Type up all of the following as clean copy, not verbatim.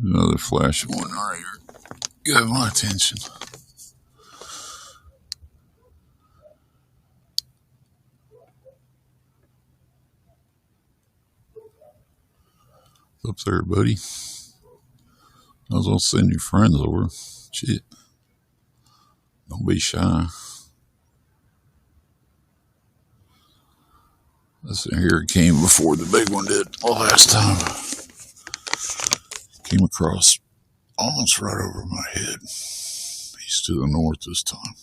Another flashing one right here. Got my attention. Up there, buddy. I was gonna send your friends over. Shit. Don't be shy. Listen, here it came before the big one did last time. Came across almost right over my head. He's to the north this time.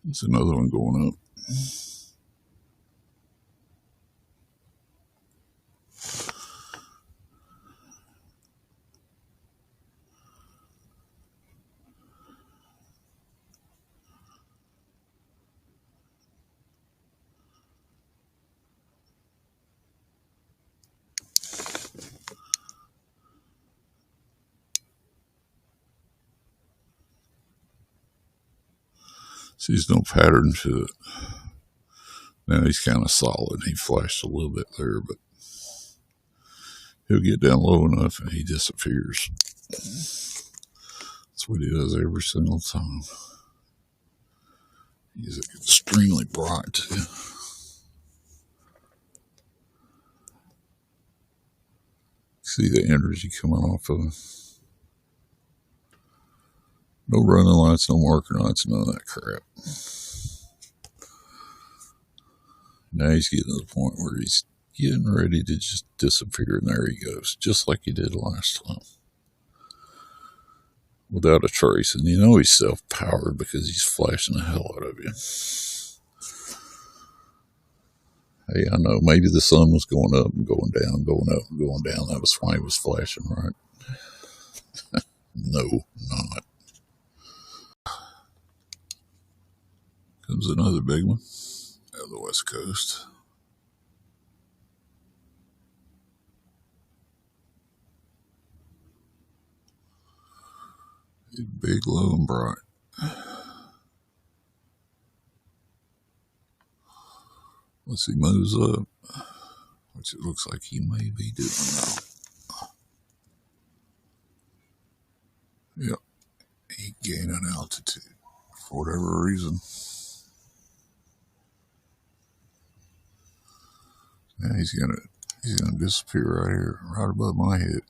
There's another one going up. See, there's no pattern to it. Now he's kind of solid. He flashed a little bit there, but he'll get down low enough and he disappears. That's what he does every single time. He's extremely bright too. See the energy coming off of him. No running lights, no marker lights, none of that crap. Now he's getting to the point where he's getting ready to just disappear, and there he goes, just like he did last time. Without a trace, and you know he's self-powered because he's flashing the hell out of you. Hey, I know, maybe the sun was going up and going down, going up and going down. That was why he was flashing, right? No, not. Comes another big one out of the west coast. Big, low, and bright. Once he moves up, which it looks like he may be doing now. Yep, he gaining altitude for whatever reason. Now he's gonna disappear right here, right above my head.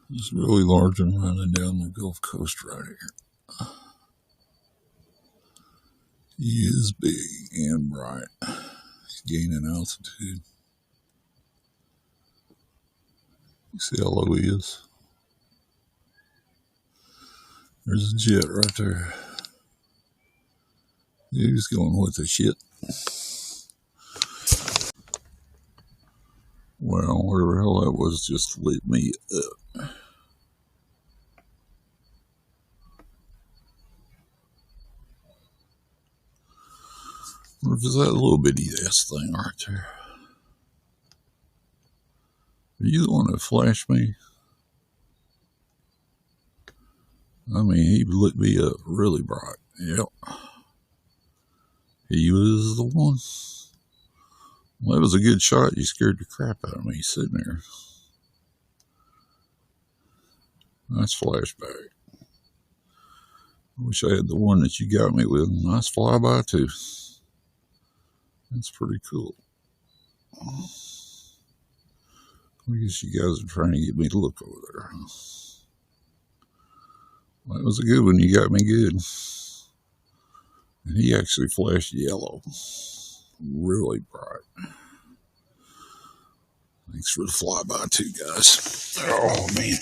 This really large one running down the Gulf Coast right here. He is big and bright. He's gaining altitude. You see how low he is? There's a jet right there. He's going with the shit. Well, whatever the hell that was just lit me up. Or is that little bitty ass thing right there? Are you the one that flashed me? I mean, he lit me up really bright. Yep. He was the one. Well, that was a good shot. You scared the crap out of me. He's sitting there. Nice flashback. I wish I had the one that you got me with. Nice flyby too. That's pretty cool. I guess you guys are trying to get me to look over there. That was a good one. You got me good. And he actually flashed yellow. Really bright. Thanks for the flyby too, guys. Oh, man.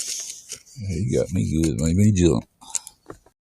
He got me good. Made me jump.